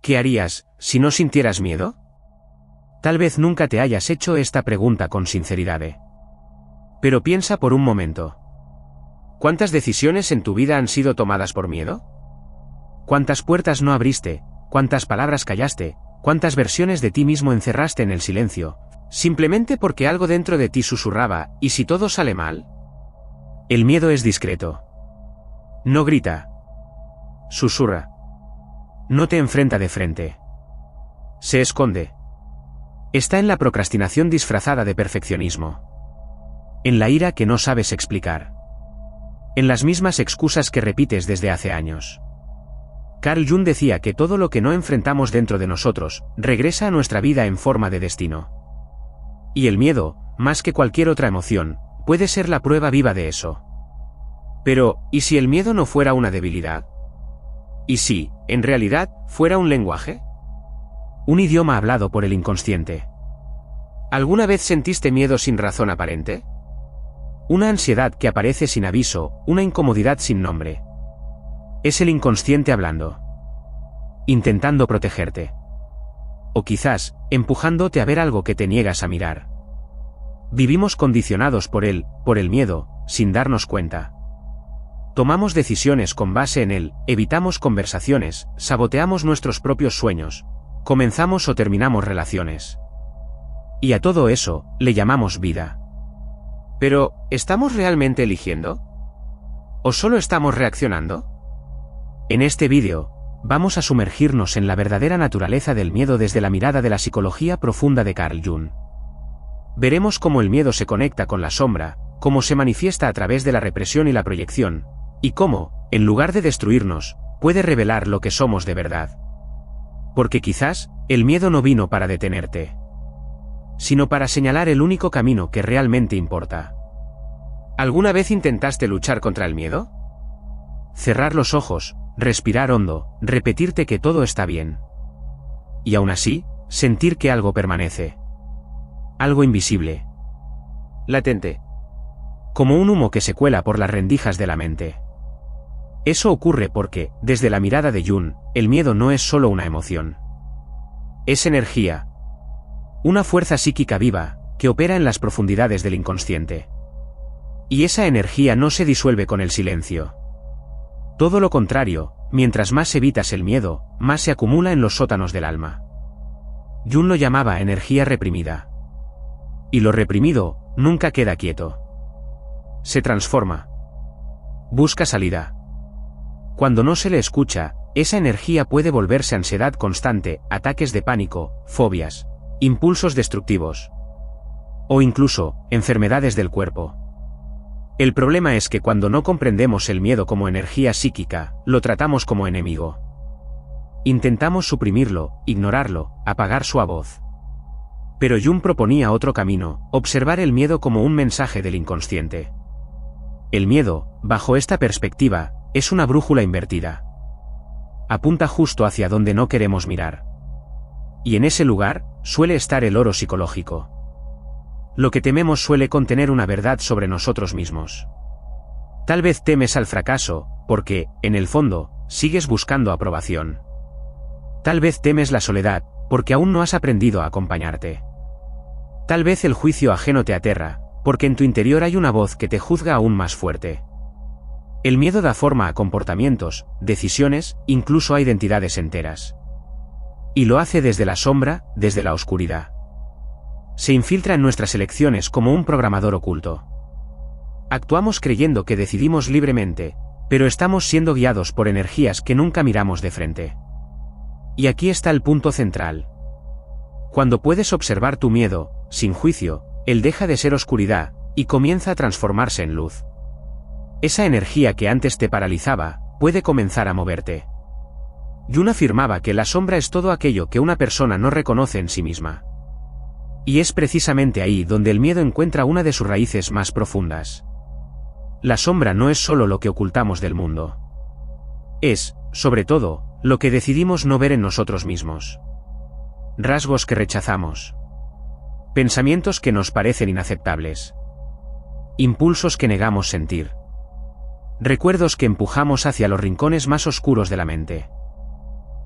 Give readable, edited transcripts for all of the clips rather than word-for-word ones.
¿Qué harías si no sintieras miedo? Tal vez nunca te hayas hecho esta pregunta con sinceridad. Pero piensa por un momento. ¿Cuántas decisiones en tu vida han sido tomadas por miedo? ¿Cuántas puertas no abriste? ¿Cuántas palabras callaste? ¿Cuántas versiones de ti mismo encerraste en el silencio? Simplemente porque algo dentro de ti susurraba, ¿y si todo sale mal? El miedo es discreto. No grita. Susurra. No te enfrenta de frente. Se esconde. Está en la procrastinación disfrazada de perfeccionismo. En la ira que no sabes explicar. En las mismas excusas que repites desde hace años. Carl Jung decía que todo lo que no enfrentamos dentro de nosotros, regresa a nuestra vida en forma de destino. Y el miedo, más que cualquier otra emoción, puede ser la prueba viva de eso. Pero, ¿y si el miedo no fuera una debilidad? ¿Y si, en realidad, fuera un lenguaje? Un idioma hablado por el inconsciente. ¿Alguna vez sentiste miedo sin razón aparente? Una ansiedad que aparece sin aviso, una incomodidad sin nombre. Es el inconsciente hablando. Intentando protegerte. O quizás, empujándote a ver algo que te niegas a mirar. Vivimos condicionados por el miedo, sin darnos cuenta. Tomamos decisiones con base en él, evitamos conversaciones, saboteamos nuestros propios sueños, comenzamos o terminamos relaciones. Y a todo eso, le llamamos vida. Pero, ¿estamos realmente eligiendo? ¿O solo estamos reaccionando? En este vídeo, vamos a sumergirnos en la verdadera naturaleza del miedo desde la mirada de la psicología profunda de Carl Jung. Veremos cómo el miedo se conecta con la sombra, cómo se manifiesta a través de la represión y la proyección, y cómo, en lugar de destruirnos, puede revelar lo que somos de verdad. Porque quizás, el miedo no vino para detenerte, sino para señalar el único camino que realmente importa. ¿Alguna vez intentaste luchar contra el miedo? Cerrar los ojos, respirar hondo, repetirte que todo está bien. Y aún así, sentir que algo permanece. Algo invisible. Latente. Como un humo que se cuela por las rendijas de la mente. Eso ocurre porque, desde la mirada de Jung, el miedo no es solo una emoción. Es energía. Una fuerza psíquica viva, que opera en las profundidades del inconsciente. Y esa energía no se disuelve con el silencio. Todo lo contrario, mientras más evitas el miedo, más se acumula en los sótanos del alma. Jung lo llamaba energía reprimida. Y lo reprimido, nunca queda quieto. Se transforma. Busca salida. Cuando no se le escucha, esa energía puede volverse ansiedad constante, ataques de pánico, fobias, impulsos destructivos. O incluso, enfermedades del cuerpo. El problema es que cuando no comprendemos el miedo como energía psíquica, lo tratamos como enemigo. Intentamos suprimirlo, ignorarlo, apagar su voz. Pero Jung proponía otro camino, observar el miedo como un mensaje del inconsciente. El miedo, bajo esta perspectiva, es una brújula invertida. Apunta justo hacia donde no queremos mirar. Y en ese lugar, suele estar el oro psicológico. Lo que tememos suele contener una verdad sobre nosotros mismos. Tal vez temes al fracaso, porque, en el fondo, sigues buscando aprobación. Tal vez temes la soledad, porque aún no has aprendido a acompañarte. Tal vez el juicio ajeno te aterra, porque en tu interior hay una voz que te juzga aún más fuerte. El miedo da forma a comportamientos, decisiones, incluso a identidades enteras. Y lo hace desde la sombra, desde la oscuridad. Se infiltra en nuestras elecciones como un programador oculto. Actuamos creyendo que decidimos libremente, pero estamos siendo guiados por energías que nunca miramos de frente. Y aquí está el punto central. Cuando puedes observar tu miedo, sin juicio, él deja de ser oscuridad, y comienza a transformarse en luz. Esa energía que antes te paralizaba, puede comenzar a moverte. Jung afirmaba que la sombra es todo aquello que una persona no reconoce en sí misma. Y es precisamente ahí donde el miedo encuentra una de sus raíces más profundas. La sombra no es solo lo que ocultamos del mundo. Es, sobre todo, lo que decidimos no ver en nosotros mismos. Rasgos que rechazamos. Pensamientos que nos parecen inaceptables. Impulsos que negamos sentir. Recuerdos que empujamos hacia los rincones más oscuros de la mente.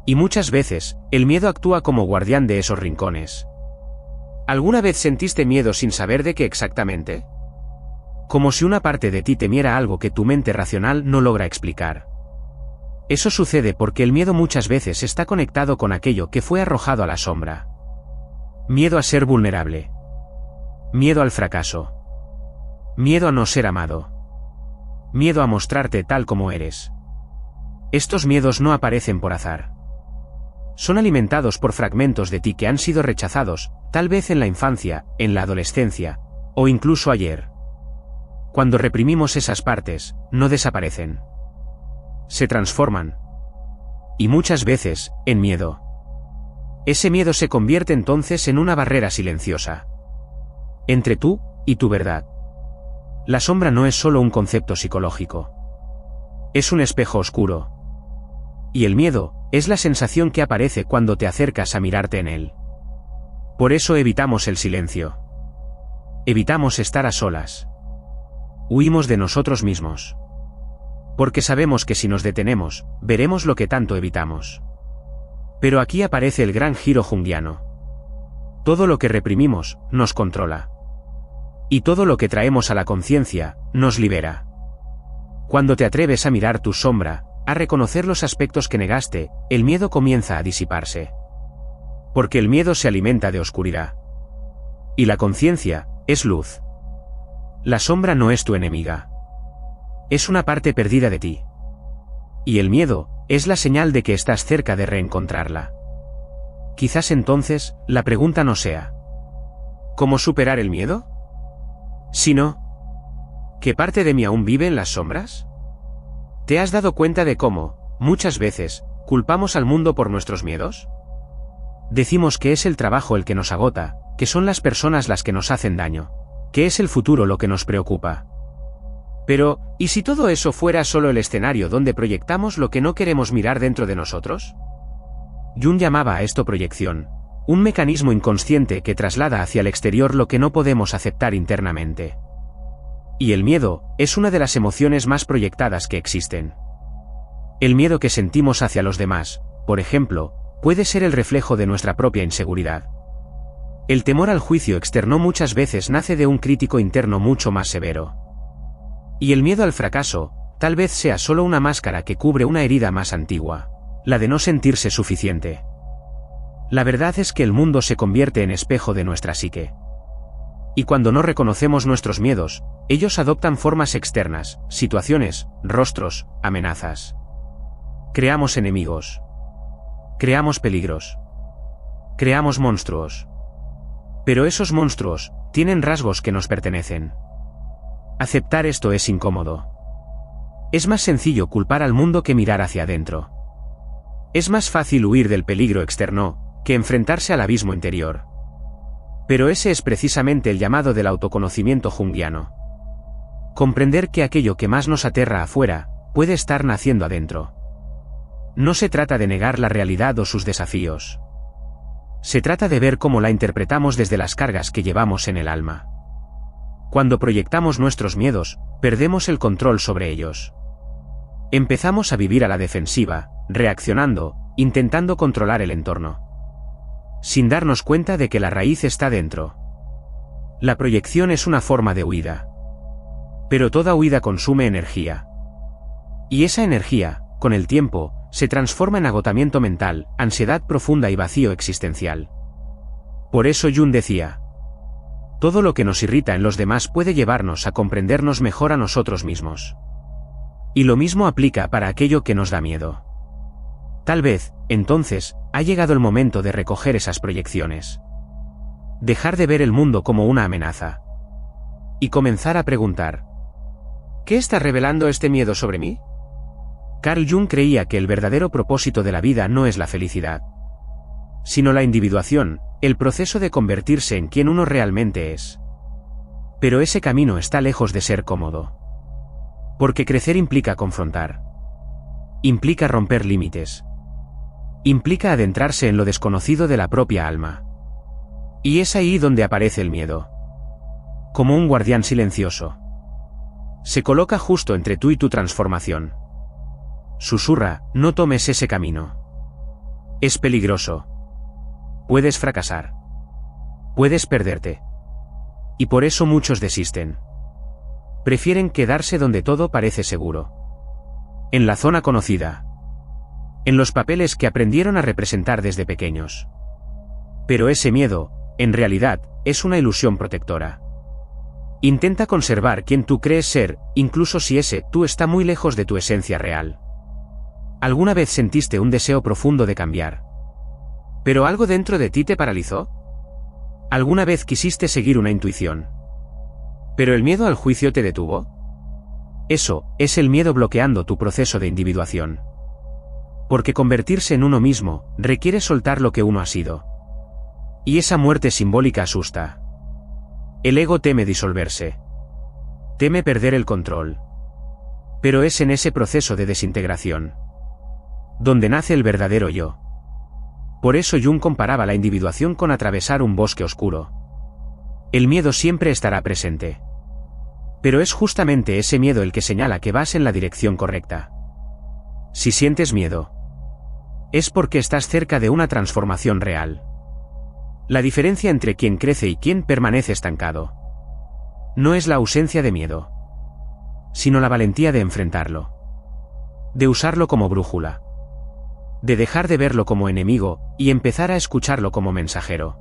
Y muchas veces, el miedo actúa como guardián de esos rincones. ¿Alguna vez sentiste miedo sin saber de qué exactamente? Como si una parte de ti temiera algo que tu mente racional no logra explicar. Eso sucede porque el miedo muchas veces está conectado con aquello que fue arrojado a la sombra. Miedo a ser vulnerable. Miedo al fracaso. Miedo a no ser amado. Miedo a mostrarte tal como eres. Estos miedos no aparecen por azar. Son alimentados por fragmentos de ti que han sido rechazados, tal vez en la infancia, en la adolescencia, o incluso ayer. Cuando reprimimos esas partes, no desaparecen. Se transforman. Y muchas veces, en miedo. Ese miedo se convierte entonces en una barrera silenciosa. Entre tú y tu verdad. La sombra no es solo un concepto psicológico. Es un espejo oscuro. Y el miedo es la sensación que aparece cuando te acercas a mirarte en él. Por eso evitamos el silencio. Evitamos estar a solas. Huimos de nosotros mismos. Porque sabemos que si nos detenemos, veremos lo que tanto evitamos. Pero aquí aparece el gran giro junguiano. Todo lo que reprimimos, nos controla. Y todo lo que traemos a la conciencia, nos libera. Cuando te atreves a mirar tu sombra, a reconocer los aspectos que negaste, el miedo comienza a disiparse. Porque el miedo se alimenta de oscuridad. Y la conciencia, es luz. La sombra no es tu enemiga. Es una parte perdida de ti. Y el miedo, es la señal de que estás cerca de reencontrarla. Quizás entonces, la pregunta no sea ¿cómo superar el miedo? Sino ¿qué parte de mí aún vive en las sombras? ¿Te has dado cuenta de cómo, muchas veces, culpamos al mundo por nuestros miedos? Decimos que es el trabajo el que nos agota, que son las personas las que nos hacen daño, que es el futuro lo que nos preocupa. Pero, ¿y si todo eso fuera solo el escenario donde proyectamos lo que no queremos mirar dentro de nosotros? Jung llamaba a esto proyección, un mecanismo inconsciente que traslada hacia el exterior lo que no podemos aceptar internamente. Y el miedo, es una de las emociones más proyectadas que existen. El miedo que sentimos hacia los demás, por ejemplo, puede ser el reflejo de nuestra propia inseguridad. El temor al juicio externo muchas veces nace de un crítico interno mucho más severo. Y el miedo al fracaso, tal vez sea solo una máscara que cubre una herida más antigua, la de no sentirse suficiente. La verdad es que el mundo se convierte en espejo de nuestra psique. Y cuando no reconocemos nuestros miedos, ellos adoptan formas externas, situaciones, rostros, amenazas. Creamos enemigos. Creamos peligros. Creamos monstruos. Pero esos monstruos, tienen rasgos que nos pertenecen. Aceptar esto es incómodo. Es más sencillo culpar al mundo que mirar hacia adentro. Es más fácil huir del peligro externo, que enfrentarse al abismo interior. Pero ese es precisamente el llamado del autoconocimiento junguiano. Comprender que aquello que más nos aterra afuera, puede estar naciendo adentro. No se trata de negar la realidad o sus desafíos. Se trata de ver cómo la interpretamos desde las cargas que llevamos en el alma. Cuando proyectamos nuestros miedos, perdemos el control sobre ellos. Empezamos a vivir a la defensiva, reaccionando, intentando controlar el entorno. Sin darnos cuenta de que la raíz está dentro. La proyección es una forma de huida. Pero toda huida consume energía. Y esa energía, con el tiempo, se transforma en agotamiento mental, ansiedad profunda y vacío existencial. Por eso Jung decía: todo lo que nos irrita en los demás puede llevarnos a comprendernos mejor a nosotros mismos. Y lo mismo aplica para aquello que nos da miedo. Tal vez, entonces, ha llegado el momento de recoger esas proyecciones. Dejar de ver el mundo como una amenaza. Y comenzar a preguntar: ¿qué está revelando este miedo sobre mí? Carl Jung creía que el verdadero propósito de la vida no es la felicidad, sino la individuación, el proceso de convertirse en quien uno realmente es. Pero ese camino está lejos de ser cómodo. Porque crecer implica confrontar. Implica romper límites. Implica adentrarse en lo desconocido de la propia alma. Y es ahí donde aparece el miedo. Como un guardián silencioso. Se coloca justo entre tú y tu transformación. Susurra: no tomes ese camino. Es peligroso. Puedes fracasar. Puedes perderte. Y por eso muchos desisten. Prefieren quedarse donde todo parece seguro. En la zona conocida. En los papeles que aprendieron a representar desde pequeños. Pero ese miedo, en realidad, es una ilusión protectora. Intenta conservar quien tú crees ser, incluso si ese tú está muy lejos de tu esencia real. ¿Alguna vez sentiste un deseo profundo de cambiar? ¿Pero algo dentro de ti te paralizó? ¿Alguna vez quisiste seguir una intuición? ¿Pero el miedo al juicio te detuvo? Eso es el miedo bloqueando tu proceso de individuación. Porque convertirse en uno mismo requiere soltar lo que uno ha sido. Y esa muerte simbólica asusta. El ego teme disolverse. Teme perder el control. Pero es en ese proceso de desintegración donde nace el verdadero yo. Por eso Jung comparaba la individuación con atravesar un bosque oscuro. El miedo siempre estará presente. Pero es justamente ese miedo el que señala que vas en la dirección correcta. Si sientes miedo, es porque estás cerca de una transformación real. La diferencia entre quien crece y quien permanece estancado no es la ausencia de miedo, sino la valentía de enfrentarlo, de usarlo como brújula, de dejar de verlo como enemigo y empezar a escucharlo como mensajero.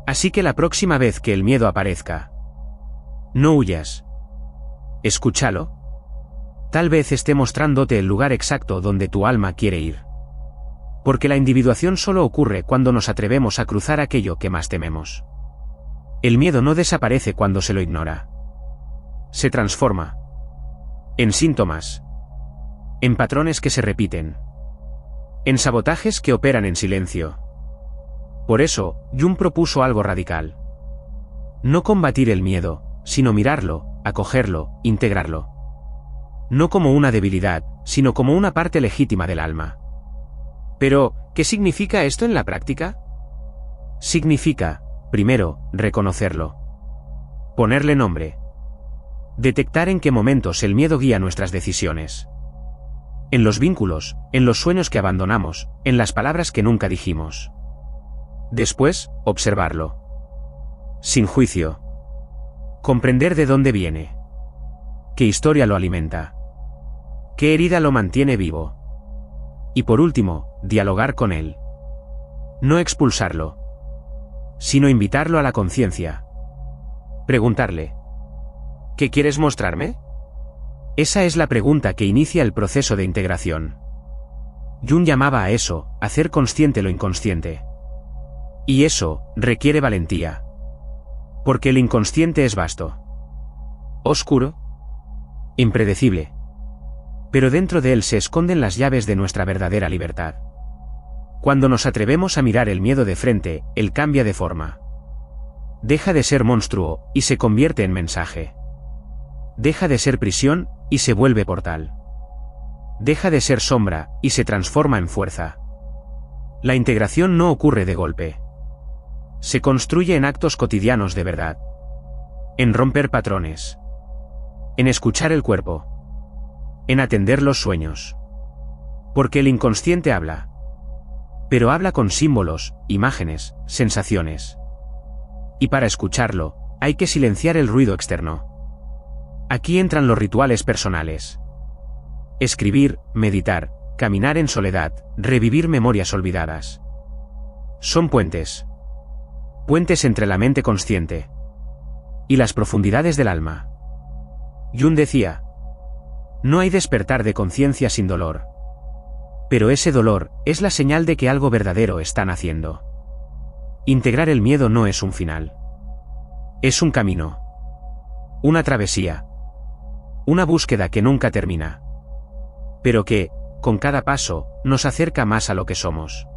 Así que la próxima vez que el miedo aparezca, no huyas. Escúchalo. Tal vez esté mostrándote el lugar exacto donde tu alma quiere ir. Porque la individuación solo ocurre cuando nos atrevemos a cruzar aquello que más tememos. El miedo no desaparece cuando se lo ignora. Se transforma en síntomas, en patrones que se repiten, en sabotajes que operan en silencio. Por eso, Jung propuso algo radical. No combatir el miedo, sino mirarlo, acogerlo, integrarlo. No como una debilidad, sino como una parte legítima del alma. Pero, ¿qué significa esto en la práctica? Significa, primero, reconocerlo. Ponerle nombre. Detectar en qué momentos el miedo guía nuestras decisiones. En los vínculos, en los sueños que abandonamos, en las palabras que nunca dijimos. Después, observarlo. Sin juicio. Comprender de dónde viene. ¿Qué historia lo alimenta? ¿Qué herida lo mantiene vivo? Y por último, dialogar con él. No expulsarlo, sino invitarlo a la conciencia. Preguntarle: ¿qué quieres mostrarme? Esa es la pregunta que inicia el proceso de integración. Jung llamaba a eso, hacer consciente lo inconsciente. Y eso requiere valentía. Porque el inconsciente es vasto, oscuro, impredecible. Pero dentro de él se esconden las llaves de nuestra verdadera libertad. Cuando nos atrevemos a mirar el miedo de frente, él cambia de forma. Deja de ser monstruo y se convierte en mensaje. Deja de ser prisión y se vuelve portal. Deja de ser sombra y se transforma en fuerza. La integración no ocurre de golpe. Se construye en actos cotidianos de verdad. En romper patrones. En escuchar el cuerpo. En atender los sueños. Porque el inconsciente habla. Pero habla con símbolos, imágenes, sensaciones. Y para escucharlo, hay que silenciar el ruido externo. Aquí entran los rituales personales. Escribir, meditar, caminar en soledad, revivir memorias olvidadas. Son puentes. Puentes entre la mente consciente y las profundidades del alma. Jung decía: no hay despertar de conciencia sin dolor. Pero ese dolor es la señal de que algo verdadero está naciendo. Integrar el miedo no es un final. Es un camino. Una travesía. Una búsqueda que nunca termina. Pero que, con cada paso, nos acerca más a lo que somos.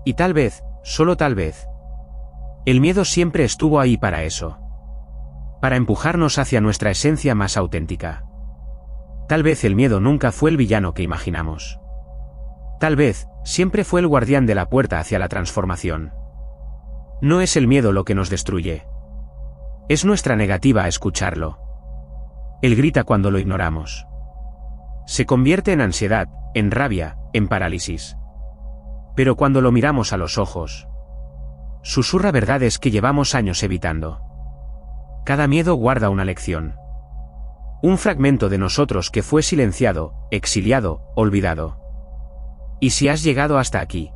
Y tal vez, solo tal vez, el miedo siempre estuvo ahí para eso. Para empujarnos hacia nuestra esencia más auténtica. Tal vez el miedo nunca fue el villano que imaginamos. Tal vez, siempre fue el guardián de la puerta hacia la transformación. No es el miedo lo que nos destruye. Es nuestra negativa a escucharlo. Él grita cuando lo ignoramos. Se convierte en ansiedad, en rabia, en parálisis. Pero cuando lo miramos a los ojos, susurra verdades que llevamos años evitando. Cada miedo guarda una lección. Un fragmento de nosotros que fue silenciado, exiliado, olvidado. Y si has llegado hasta aquí,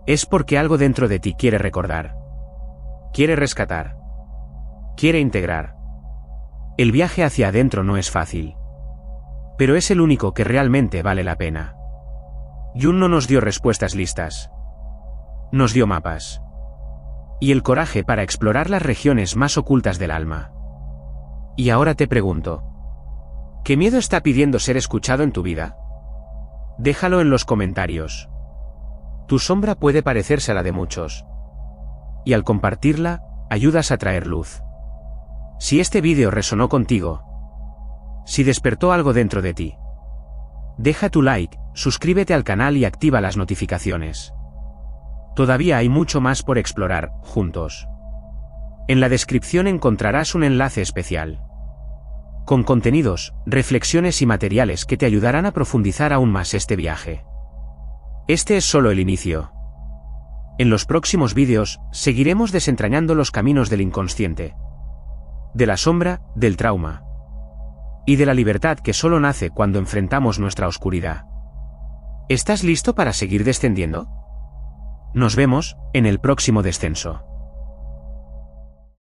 es porque algo dentro de ti quiere recordar. Quiere rescatar. Quiere integrar. El viaje hacia adentro no es fácil. Pero es el único que realmente vale la pena. Jung no nos dio respuestas listas. Nos dio mapas. Y el coraje para explorar las regiones más ocultas del alma. Y ahora te pregunto, ¿qué miedo está pidiendo ser escuchado en tu vida? Déjalo en los comentarios. Tu sombra puede parecerse a la de muchos. Y al compartirla, ayudas a traer luz. Si este vídeo resonó contigo, si despertó algo dentro de ti, deja tu like, suscríbete al canal y activa las notificaciones. Todavía hay mucho más por explorar, juntos. En la descripción encontrarás un enlace especial, con contenidos, reflexiones y materiales que te ayudarán a profundizar aún más este viaje. Este es solo el inicio. En los próximos vídeos, seguiremos desentrañando los caminos del inconsciente, de la sombra, del trauma y de la libertad que solo nace cuando enfrentamos nuestra oscuridad. ¿Estás listo para seguir descendiendo? Nos vemos en el próximo descenso.